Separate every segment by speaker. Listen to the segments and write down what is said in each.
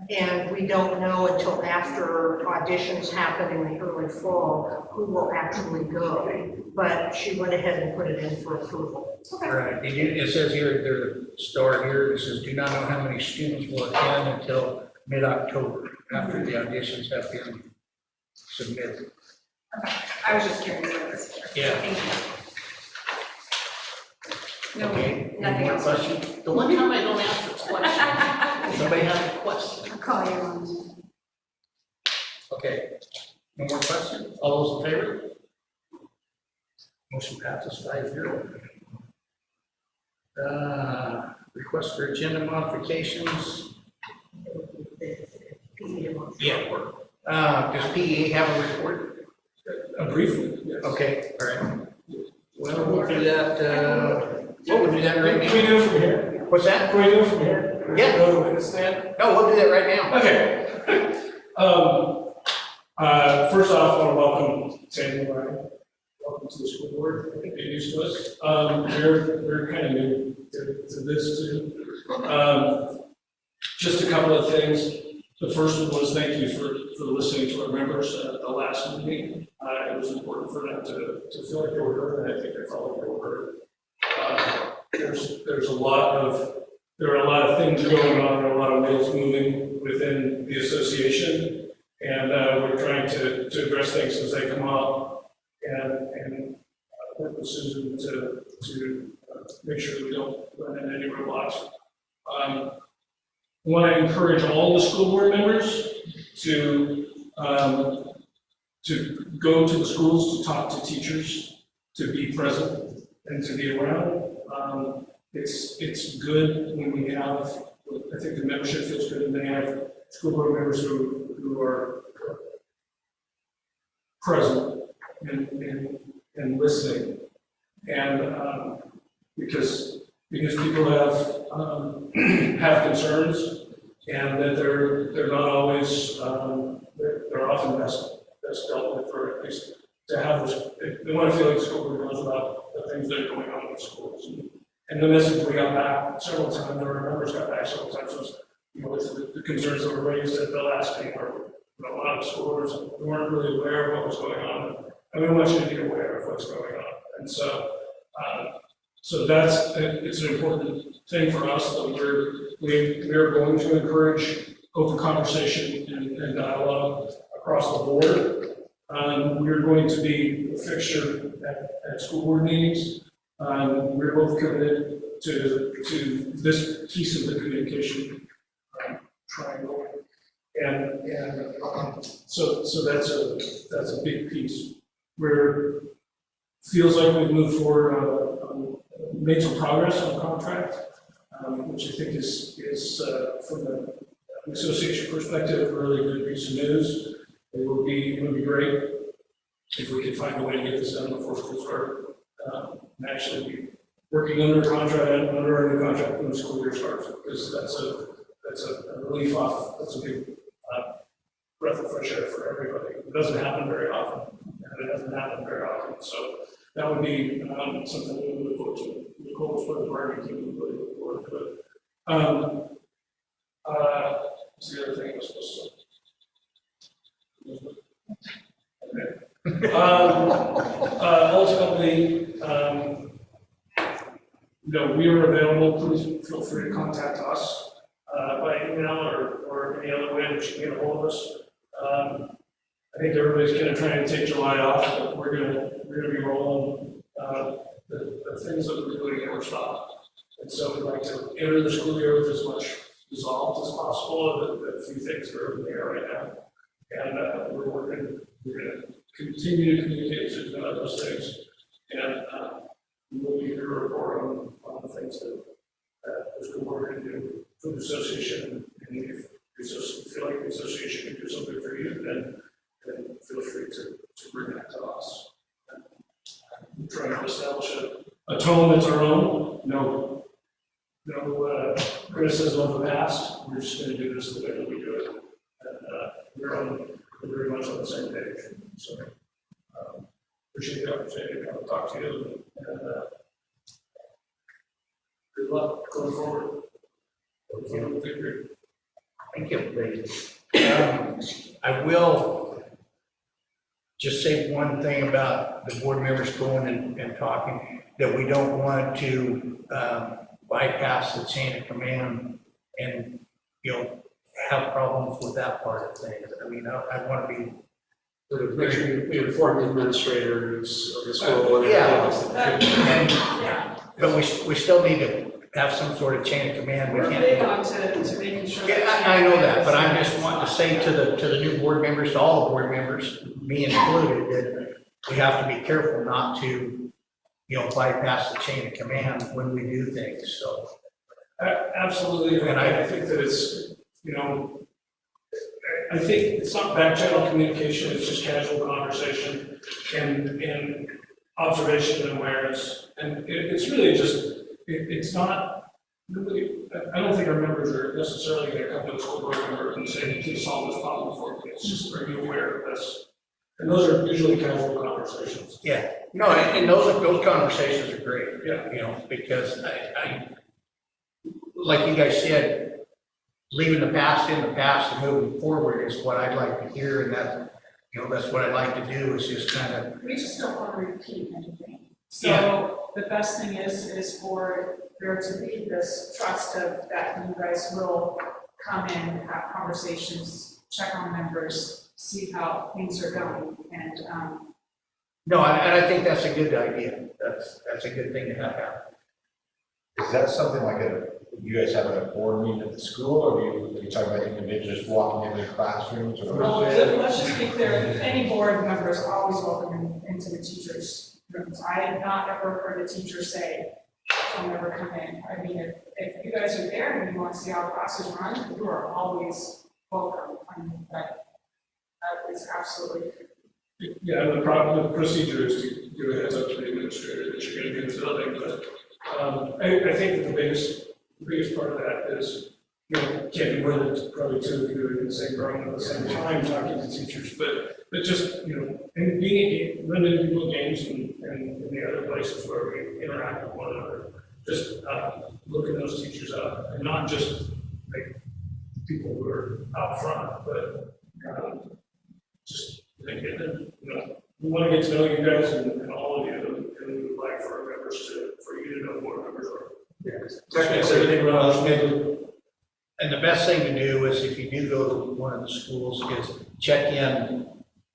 Speaker 1: And we don't know until after auditions happen in the early fall who will actually go. But she went ahead and put it in for approval.
Speaker 2: Okay. Right. It says here, the star here, it says, do not know how many students will attend until mid-October after the auditions have been submitted.
Speaker 3: Okay. I was just curious about this.
Speaker 2: Yeah.
Speaker 3: Thank you. No,
Speaker 2: Okay.
Speaker 3: nothing
Speaker 2: Any more
Speaker 3: else.
Speaker 2: questions? The one time I don't ask a question. Somebody has a question.
Speaker 3: I'll call you on.
Speaker 2: Okay. No more questions? All those in favor? Motion passes 5-0. Request for agenda modifications. Yeah. Does PE have a report?
Speaker 4: A brief one, yes.
Speaker 2: Okay, all right. Well, we'll do that, we'll do that right
Speaker 4: Can we
Speaker 2: now.
Speaker 4: do it from here?
Speaker 2: What's that?
Speaker 4: Can we do it from here?
Speaker 2: Yeah.
Speaker 4: Go to the witness stand?
Speaker 2: No, we'll do that right now.
Speaker 4: Okay. First off, I want to welcome Sandy and Ryan. Welcome to the school board. I think they're used to us. We're kind of new to this too. Just a couple of things. The first one was thank you for listening to our members at the last meeting. It was important for them to feel like they were heard, and I think they felt like they were heard. There are a lot of things going on, and a lot of wheels moving within the association, and we're trying to address things as they come up, and work with Susan to make sure we don't run into any roadblocks. I want to encourage all the school board members to go to the schools, to talk to teachers, to be present, and to be around. It's good when we have, I think the membership feels good, and they have school board members who are present and listening, and because people have concerns, and that they're not always they're often best dealt with, or at least to have this. They want to feel like the school board knows about the things that are going on in the schools. And the message we got back several times, or our members got back several times, was, with the concerns that were raised at the last meeting, where a lot of schools weren't really aware of what was going on, and we want you to be aware of what's going on. And so, it's an important thing for us that we are going to encourage open conversation and dialogue across the board. We're going to be a fixture at school board meetings. We're both committed to this piece of the communication triangle, and so that's a big piece. Where feels like we've moved forward, made some progress on the contract, which I think is from the association perspective a really good piece of news. It would be great if we could find a way to get this done before school start. And actually be working under a contract and under a new contract when the school year starts, because that's a relief off. That's a big breath of fresh air for everybody. It doesn't happen very often, and it doesn't happen very often. So that would be something we would look forward to. Nicole's for the marketing team would really look forward to it. What's the other thing I was supposed to? Okay. Ultimately, we are available. Please feel free to contact us by email or any other way that you can get a hold of us. I think everybody's going to try and take July off, but we're going to be rolling the things that we're doing never stop. And so we'd like to enter the school year with as much resolved as possible. The few things that are in the air right now, and we're going to continue to communicate with Susan about those things, and we'll be here to report on the things that the school board can do for the association. And if you feel like the association can do something for you, then feel free to bring that to us. We're trying to establish a tone that's our own. No criticism of the past. We're just going to do this the way that we do it, and we're very much on the same page. So appreciate the opportunity to come and talk to you, and good luck going forward.
Speaker 2: Thank you. I will just say one thing about the board members going and talking, that we don't want to bypass the chain of command and, have problems with that part of things. I mean, I want to be.
Speaker 5: Sort of make sure you inform the administrators of the school and everything
Speaker 2: Yeah.
Speaker 5: else.
Speaker 3: Yeah,
Speaker 2: But we still need to have some sort of chain of command. We
Speaker 3: we're
Speaker 2: can't.
Speaker 3: big on to making sure.
Speaker 2: Yeah, I know that, but I'm just wanting to say to the new board members, to all the board members, me included, that we have to be careful not to, bypass the chain of command when we do things, so.
Speaker 4: Absolutely, and I think that it's, I think it's not back channel communication, it's just casual conversation and observation and awareness. And it's really just, it's not, really, I don't think our members are necessarily going to come to the school board member and say, please solve this problem for me. It's just, are you aware of this? And those are usually casual conversations.
Speaker 2: Yeah, no, and those conversations are great.
Speaker 4: Yeah.
Speaker 2: Because I, like you guys said, leaving the past in the past and moving forward is what I'd like to hear, and that's what I'd like to do, is just kind of.
Speaker 3: We just don't want to repeat anything.
Speaker 2: Yeah.
Speaker 3: So the best thing is for there to be this trust of that you guys will come in, have conversations, check on members, see how things are going, and,
Speaker 2: No, and I think that's a good idea. That's a good thing to have happen.
Speaker 6: Is that something like you guys have a board meeting at the school, or are you talking about individuals walking into the classrooms? Or
Speaker 3: well, let's just be clear, any board member is always welcome into the teachers' rooms. I have not ever heard a teacher say, I'll never come in. I mean, if you guys are there and you want to see how classes run, you are always welcome. I mean, that is absolutely.
Speaker 4: Yeah, and the procedure is to give a heads up to the administrator that you're going to be in the building, but I think that the biggest part of that is, can't be more than probably two of you in the same room at the same time talking to teachers, but just, and being limited people games and the other places where we interact with one another, just looking those teachers up, and not just like people who are out front, but just thinking, we want to get to know you guys and all of you, and we would like for our members for you to know who our members are.
Speaker 2: And the best thing to do is, if you do go to one of the schools, is check in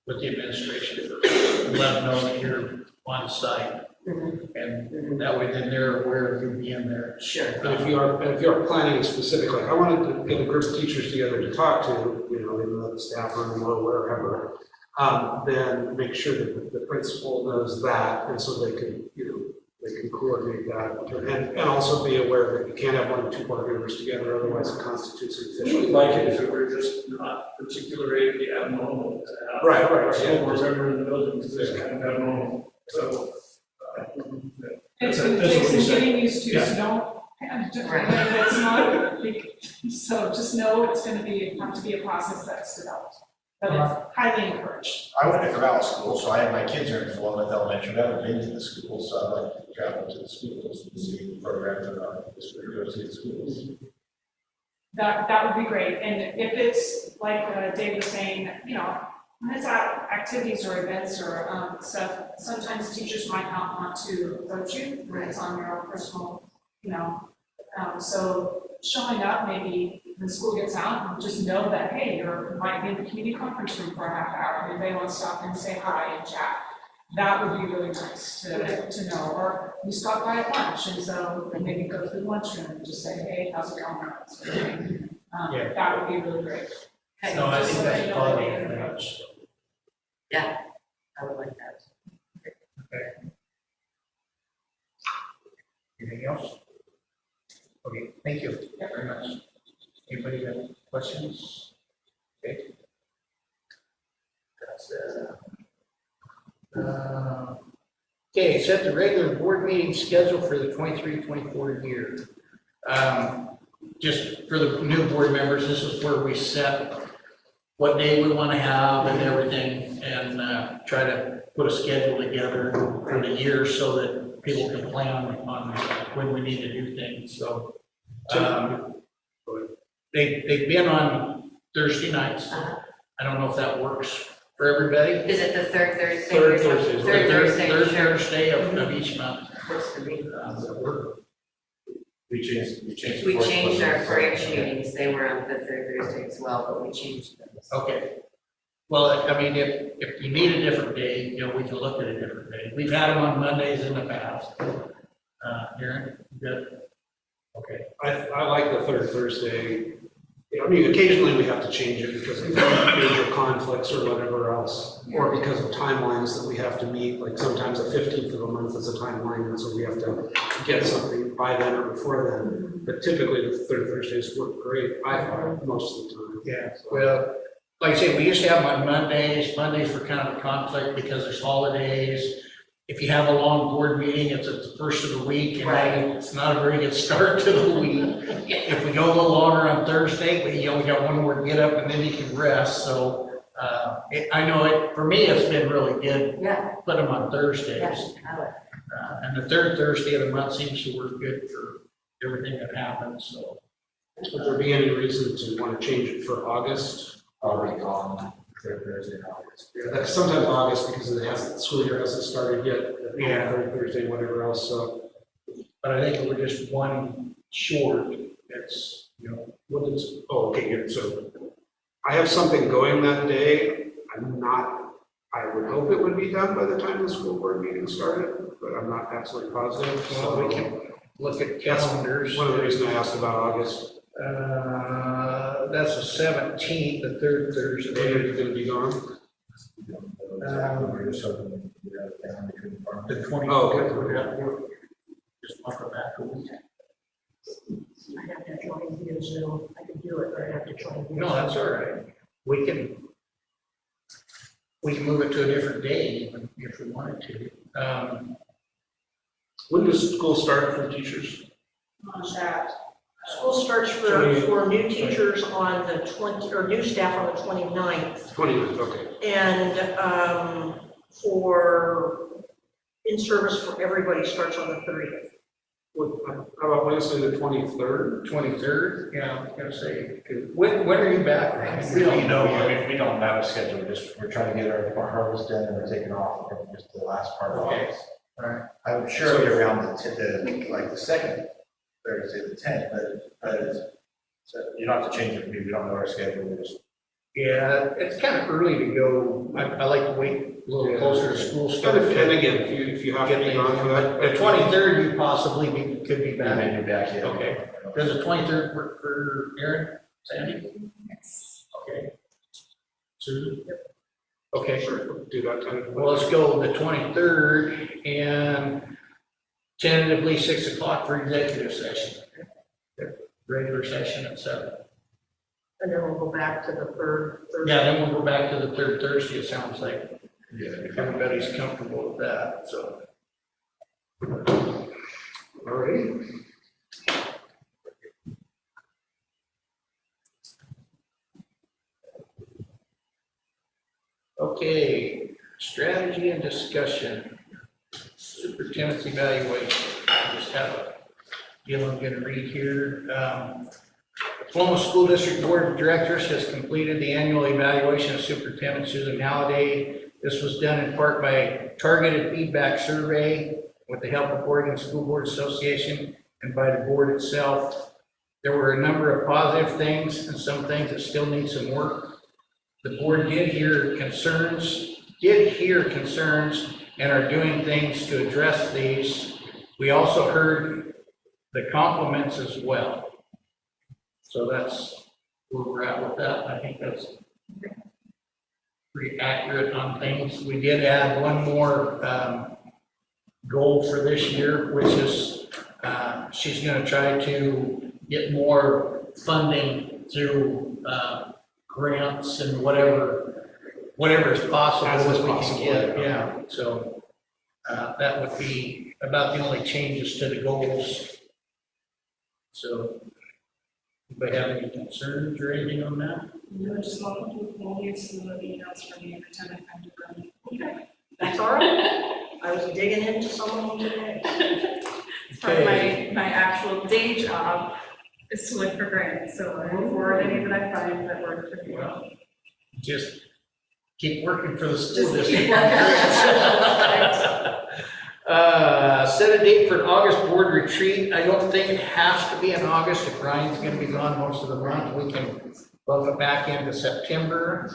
Speaker 2: with the administration first, and let them know that you're on site. And that way then they're aware of you being there.
Speaker 5: Sure. But if you're planning specifically, I wanted to get a group of teachers together to talk to, in the staff room or wherever, then make sure that the principal knows that, and so they can, they can coordinate that, and also be aware that you can't have 1 or 2 board members together, otherwise it constitutes an
Speaker 4: I
Speaker 5: official.
Speaker 4: would like it if it were just not particularly abnormal to have.
Speaker 5: Right,
Speaker 4: Our school board member in the building, because it's kind of abnormal, so.
Speaker 3: It's
Speaker 4: That's what
Speaker 3: Jason
Speaker 4: we said.
Speaker 3: getting used to,
Speaker 4: Yeah.
Speaker 3: so don't, it's not, so just know it's going to have to be a process that's developed, but it's highly encouraged.
Speaker 6: I went to Corral School, so I have my kids are in Philomath Elementary, I've never been to the school, so I'd like to travel to the schools and see the programs that are, just go see the schools.
Speaker 3: That would be great, and if it's like Dave was saying, when it's at activities or events or stuff, sometimes teachers might not want to approach you when it's on your own personal, so showing up, maybe when school gets out, and just know that, hey, you might be in the community conference room for a half hour, and they want to stop and say hi and chat. That would be really nice to know, or we stop by at lunch, and so maybe go to the lunchroom and just say, hey, how's it going? Sort of thing.
Speaker 2: Yeah.
Speaker 3: That would be really great.
Speaker 2: No, I
Speaker 3: Just
Speaker 2: think
Speaker 3: so
Speaker 2: that's
Speaker 3: they know
Speaker 2: quality
Speaker 3: that they
Speaker 2: approach.
Speaker 1: Yeah, I would like that.
Speaker 2: Okay. Anything else? Okay, thank you very much. Anybody have questions? Okay. Okay, set the regular board meeting schedule for the 23-24 year. Just for the new board members, this is where we set what day we want to have and everything, and try to put a schedule together for the year so that people can plan on when we need to do things. So they've been on Thursday nights.
Speaker 7: Uh-huh.
Speaker 2: I don't know if that works for everybody.
Speaker 7: Is it the third Thursday?
Speaker 5: Third Thursday.
Speaker 7: Third Thursday,
Speaker 2: Third
Speaker 7: sure.
Speaker 2: Thursday of each month.
Speaker 7: Works for me.
Speaker 5: Does that work?
Speaker 7: We changed our branch meetings, they were on the third Thursday as well, but we changed them.
Speaker 2: Okay. Well, I mean, if you need a different day, you know, we can look at a different day. We've had them on Mondays in the past. Aaron, good? Okay.
Speaker 5: I like the third Thursday. I mean, occasionally we have to change it because of major conflicts or whatever else, or because of timelines that we have to meet. Like sometimes the 15th of a month is a timeline, and so we have to get something by then or before then. But typically the third Thursdays work great, I find, most of the time.
Speaker 2: Yeah, well, like I say, we used to have them on Mondays. Mondays were kind of a conflict because there's holidays. If you have a long board meeting, it's at the first of the week, and then it's not a very good start to the week. If we go a little longer on Thursday, we only got one more to get up, and then you can rest. So I know it, for me, it's been really good.
Speaker 7: Yeah,
Speaker 2: Put them on Thursdays.
Speaker 7: yeah, I like
Speaker 2: And the third Thursday of the month seems to work good for everything that happens, so.
Speaker 5: Would there be any reason to want to change it for August?
Speaker 6: Already gone, third Thursday in August.
Speaker 5: Yeah, that's sometimes August because it hasn't, school year hasn't started yet.
Speaker 2: Yeah.
Speaker 5: Third Thursday, whatever else, so.
Speaker 2: But I think we're just one short. It's, you know,
Speaker 5: What is, oh, okay, good, so I have something going that day. I would hope it would be done by the time the school board meeting started, but I'm not absolutely positive.
Speaker 2: well,
Speaker 5: So
Speaker 2: we can look at calendars.
Speaker 5: one of the reasons I asked about August.
Speaker 2: That's the 17th, the third
Speaker 5: Are
Speaker 2: Thursday.
Speaker 5: you gonna be gone?
Speaker 6: We're just hoping to get out of town between the farm.
Speaker 2: The 24th.
Speaker 5: Oh, okay.
Speaker 2: Just bump it back a week.
Speaker 1: I have to join via Zoom. I can do it, but I have to join via.
Speaker 2: No, that's all right. We can move it to a different day even if we wanted to.
Speaker 5: When does school start for teachers?
Speaker 3: On that.
Speaker 1: School starts for new teachers on the 20, or new staff on the 29th.
Speaker 5: 29th, okay.
Speaker 1: And for in-service for everybody starts on the 30th.
Speaker 5: How about Wednesday, the 23rd?
Speaker 2: 23rd, yeah, I was gonna say, when are you back?
Speaker 6: We don't know, I mean, we don't have a schedule, we're trying to get our harvest done and we're taking off from just the last part of
Speaker 2: Okay.
Speaker 6: August.
Speaker 2: All right.
Speaker 6: I'm sure it'll be around the second Thursday, the 10th, but so you don't have to change it, we don't know our schedule, we just.
Speaker 2: Yeah, it's kind of early to go. I like to wait a little closer to school start.
Speaker 5: And again, if you have to be gone for that.
Speaker 2: The 23rd, you possibly could be back.
Speaker 6: Maybe back, yeah.
Speaker 2: Okay. Does the 23rd work for Aaron, Sandy?
Speaker 7: Yes.
Speaker 2: Okay. Susan? Okay.
Speaker 5: Sure, do that time.
Speaker 2: Well, let's go the 23rd and tentatively 6 o'clock for executive session. Regular session at 7.
Speaker 1: And then we'll go back to the third Thursday.
Speaker 2: Yeah, then we'll go back to the third Thursday, it sounds like.
Speaker 6: Yeah.
Speaker 2: Everybody's comfortable with that, so.
Speaker 5: All right.
Speaker 2: Okay, strategy and discussion. Superintendent's evaluation. I just have a deal I'm gonna read here. Oklahoma School District Board of Directors has completed the annual evaluation of Superintendent Susan Halliday. This was done in part by a targeted feedback survey with the help of Oregon School Board Association and by the board itself. There were a number of positive things and some things that still need some work. The board did hear concerns and are doing things to address these. We also heard the compliments as well. So that's where we're at with that. I think that's pretty accurate on things. We did add one more goal for this year, which is she's going to try to get more funding through grants and whatever is possible
Speaker 5: As is
Speaker 2: that we can
Speaker 5: possible,
Speaker 2: get.
Speaker 5: yeah.
Speaker 2: Yeah, so that would be about the only changes to the goals. So, anybody have any concerns or anything on that?
Speaker 3: No, just welcome to the whole use of the emails from the attendant and from.
Speaker 1: Okay, that's all right. I was digging into some of them today.
Speaker 3: It's part of my actual day job.
Speaker 8: is to look for grants, so I will forward any that I find that work for you.
Speaker 2: Well, just keep working for the school
Speaker 8: Just
Speaker 2: district.
Speaker 8: keep working.
Speaker 2: Set a date for an August board retreat. I don't think it has to be in August. If Ryan's gonna be gone most of the month, we can bump it back into September.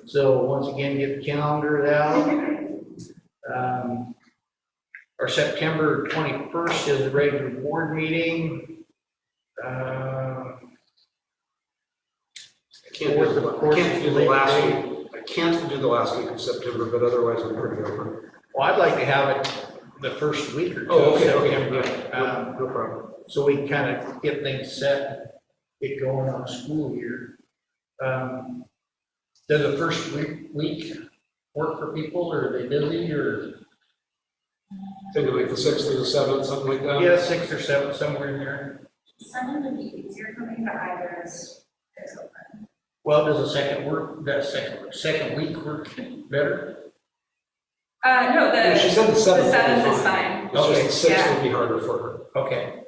Speaker 2: So once again, get the calendar out. Our September 21st is the regular board meeting.
Speaker 5: I can't do the last week. I can't do the last week of September, but otherwise I'm pretty open.
Speaker 2: Well, I'd like to have it the first week or two.
Speaker 5: Oh,
Speaker 2: of
Speaker 5: okay,
Speaker 2: September.
Speaker 5: yeah, no problem.
Speaker 2: So we can kind of get things set, get going on the school year. Does the first week work for people, or are they busy, or?
Speaker 5: Think of like the 6th or the 7th, something like that?
Speaker 2: Yeah, 6th or 7th, somewhere in there.
Speaker 8: Some would be easier for me, but either is open.
Speaker 2: Well, does the second week work better?
Speaker 8: No,
Speaker 5: Yeah, she said the 7th.
Speaker 8: the 7th is fine.
Speaker 5: It's just the 6th
Speaker 8: Yeah.
Speaker 5: would be harder for her.
Speaker 2: Okay.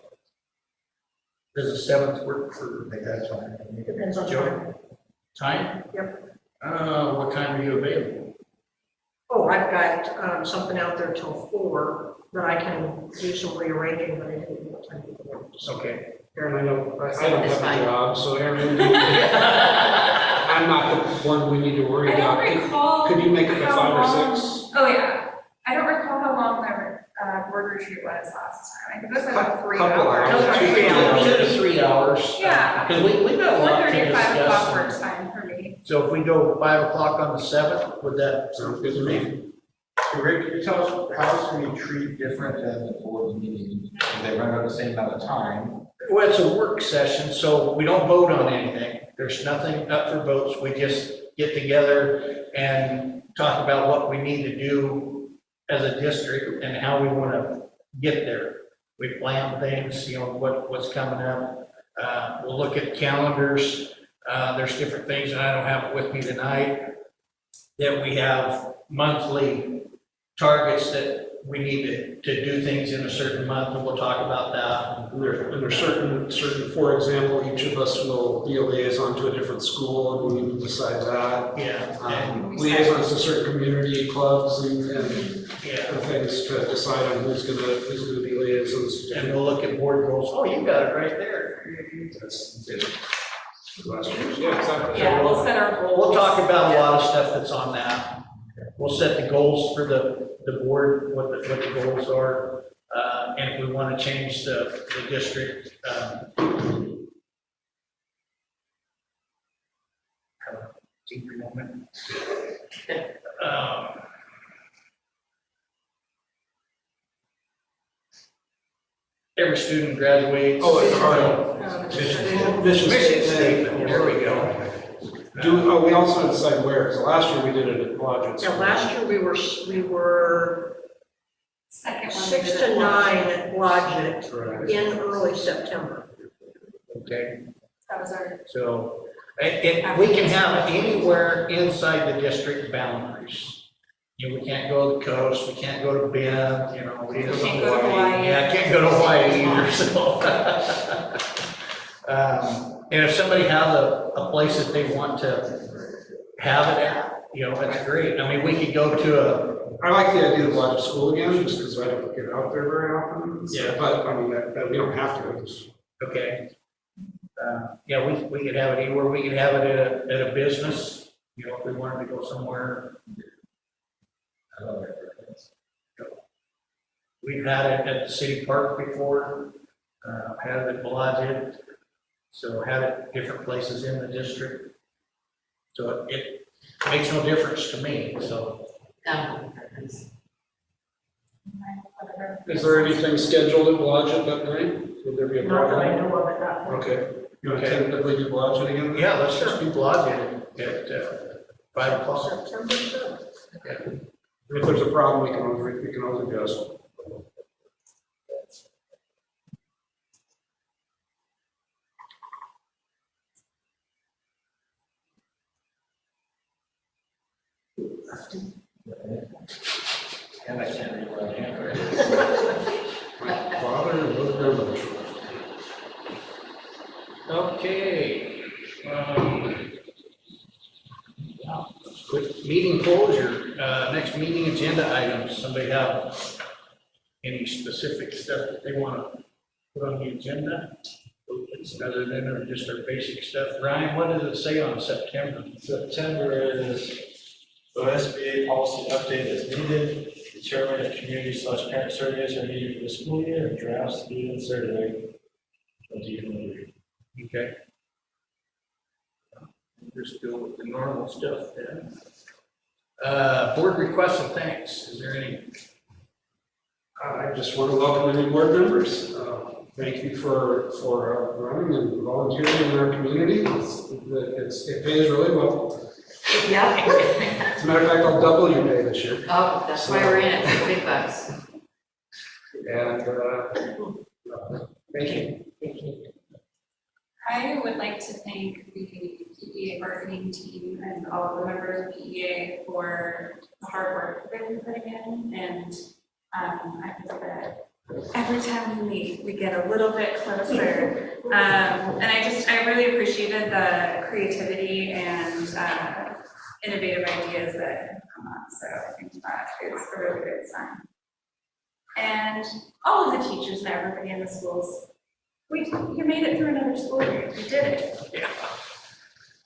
Speaker 2: Does the 7th work for
Speaker 6: I think that's fine.
Speaker 1: Depends on
Speaker 2: Joe?
Speaker 1: time.
Speaker 2: time?
Speaker 1: Yep.
Speaker 2: What time are you available?
Speaker 1: Oh, I've got something out there till 4, but I can do some rearranging, but I didn't know what time to do it.
Speaker 2: Okay.
Speaker 5: Aaron, I don't
Speaker 7: It's
Speaker 5: have
Speaker 7: fine.
Speaker 5: a job, so Aaron, I'm not the one we need to worry
Speaker 8: I don't
Speaker 5: about.
Speaker 8: recall.
Speaker 5: Could you make it to
Speaker 8: how
Speaker 5: 5
Speaker 8: long-
Speaker 5: or 6?
Speaker 8: Oh, yeah. I don't recall how long the board retreat was last time. I think it was about 3
Speaker 5: Couple
Speaker 8: hours.
Speaker 5: hours.
Speaker 8: It was
Speaker 5: Two,
Speaker 8: like
Speaker 5: 3
Speaker 8: 3
Speaker 5: hours.
Speaker 2: 2 to 3 hours.
Speaker 8: Yeah.
Speaker 2: Because we got a lot to
Speaker 8: 1:30 to 5 o'clock
Speaker 2: discuss.
Speaker 8: works fine for me.
Speaker 2: So if we go 5 o'clock on the 7th, would that?
Speaker 5: Sounds good to me.
Speaker 6: Rick, can you tell us, how is the retreat different than the board meeting? Do they run at the same amount of time?
Speaker 2: Well, it's a work session, so we don't vote on anything. There's nothing up for votes. We just get together and talk about what we need to do as a district and how we want to get there. We plan things, what's coming up. We'll look at calendars. There's different things, and I don't have it with me tonight, that we have monthly targets that we need to do things in a certain month, and we'll talk about that.
Speaker 5: And there's certain, for example, each of us will be a liaison to a different school, and we need to decide that.
Speaker 2: Yeah,
Speaker 5: Liaisons to certain community clubs and
Speaker 2: yeah.
Speaker 5: things to decide on who's gonna be liaisons.
Speaker 2: And we'll look at board goals. Oh, you got it right there.
Speaker 5: That's it. Last year's, yeah, exactly.
Speaker 8: Yeah, we'll set our goals.
Speaker 2: We'll talk about a lot of stuff that's on that. We'll set the goals for the board, what the goals are, and if we want to change the district. Have a deeper moment. Every student graduates.
Speaker 5: Oh, it's hard. Vision
Speaker 2: statement, there we go.
Speaker 5: We also decide where, because last year we did it at Blodgett.
Speaker 1: Yeah, last year we were
Speaker 8: Second one.
Speaker 1: 6 to 9 at Blodgett
Speaker 5: Correct.
Speaker 1: in early September.
Speaker 2: Okay.
Speaker 8: That was our.
Speaker 2: So, and we can have it anywhere inside the district boundaries. We can't go to the coast, we can't go to Bend, we
Speaker 8: can't go to Hawaii.
Speaker 2: Yeah, can't go to Hawaii either, so. And if somebody has a place that they want to have it at, that's great. I mean, we could go to
Speaker 5: I like the idea of Blodgett School again, just because I don't get out there very often.
Speaker 2: Yeah.
Speaker 5: But, I mean, that we don't have to.
Speaker 2: okay. Yeah, we could have it anywhere, we could have it at a business, if we wanted to go somewhere.
Speaker 6: I don't know their preference.
Speaker 2: We've had it at the city park before, had it at Blodgett, so had it different places in the district. So it makes no difference to me, so.
Speaker 5: Is there anything scheduled at Blodgett that night? Would there be a
Speaker 1: Not that I
Speaker 5: problem?
Speaker 1: know of at that point.
Speaker 5: Okay. You want to
Speaker 2: Okay.
Speaker 5: tentatively do Blodgett again?
Speaker 2: Yeah, let's just do Blodgett at 5 o'clock.
Speaker 1: September 7th.
Speaker 5: If there's a problem, we can always adjust.
Speaker 6: And I can't read my handwriting.
Speaker 5: My father lived very much.
Speaker 2: Okay. Quick meeting closure, next meeting agenda items, somebody have any specific stuff that they want to put on the agenda? Other than or just our basic stuff. Ryan, what does it say on September?
Speaker 9: September is the SBA policy update is needed. The chairman of community/parent surveys are needed for the school year, and drafts to be inserted.
Speaker 2: Okay. We're still with the normal stuff then. Board requests and thanks. Is there any?
Speaker 5: I just want to welcome the new board members. Thank you for running and volunteering in our community. It pays really well.
Speaker 7: Yeah.
Speaker 5: As a matter of fact, I'll double your pay this year.
Speaker 7: Oh, that's why we're in it, for big bucks.
Speaker 5: And thank you.
Speaker 7: Thank you.
Speaker 8: I would like to thank the PEA marketing team and all of the members of PEA for the hard work they've been putting in. And I think that every time we meet, we get a little bit closer. And I really appreciated the creativity and innovative ideas that have come up. So I think that is a really good sign. And all of the teachers and everybody in the schools, you made it through another school year. You did it.
Speaker 2: Yeah.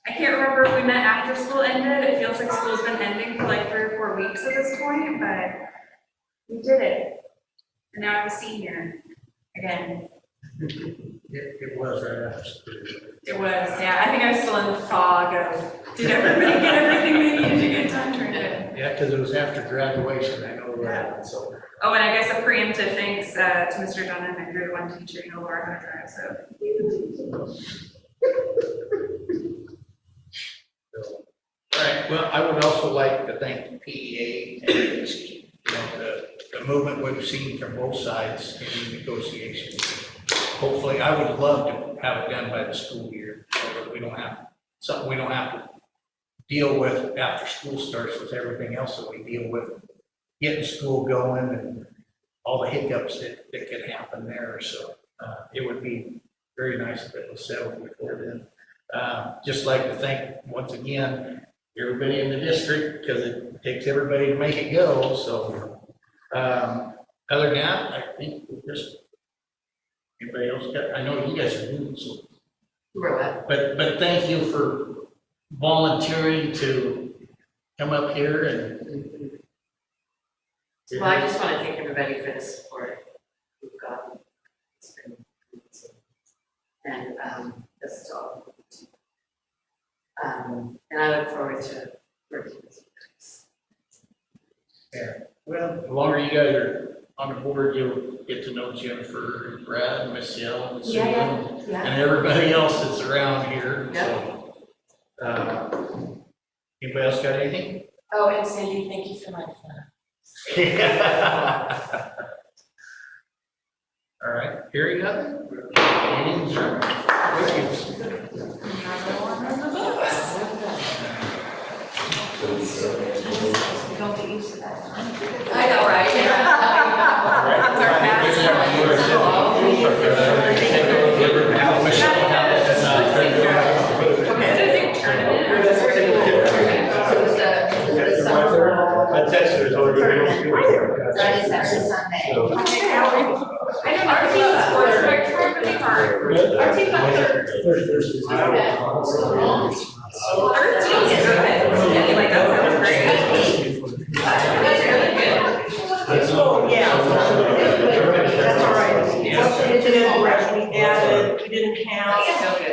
Speaker 8: I can't remember if we met after school ended. It feels like school's been ending for like 3 or 4 weeks at this point, but we did it. And now I'm a senior again.
Speaker 2: It was right after school.
Speaker 8: It was, yeah. I think I was still in the fog of, did everybody get everything they needed to get done? Or did?
Speaker 2: Yeah, because it was after graduation, I know that, so.
Speaker 8: Oh, and I guess a preemptive thanks to Mr. Dunham and grade 1 teacher, you know, Laura Hunter, so.
Speaker 2: All right, well, I would also like to thank the PEA and the movement we've seen from both sides in the negotiations. Hopefully, I would love to have it done by the school year, so that we don't have, something we don't have to deal with after school starts with everything else that we deal with, getting school going and all the hiccups that could happen there. So it would be very nice if it was settled before then. Just like to thank, once again, everybody in the district, because it takes everybody to make it go. So other than that, I think we'll just, anybody else got, I know you guys are new, so. But thank you for volunteering to come up here and.
Speaker 7: Well, I just want to thank everybody for the support we've gotten. It's been amazing. And that's all. And I look forward to working with you guys.
Speaker 2: Yeah, well, the longer you guys are on the board, you'll get to know Jennifer, and Brad, and Michelle, and Susan, and everybody else that's around here. So, anybody else got anything?
Speaker 7: Oh, and Sandy, thank you for my fun.
Speaker 2: All right, hearing nothing, meeting adjourned. Thank
Speaker 7: You don't get used to that. I know, right? That's our
Speaker 9: I texted her, told her we don't.
Speaker 7: That is every Sunday.
Speaker 8: I know our team sports director really hard. Our team got third. Our team is good. Anyway, that sounds great. That's really good.
Speaker 1: Yeah. That's all right. We didn't have.
Speaker 7: So good.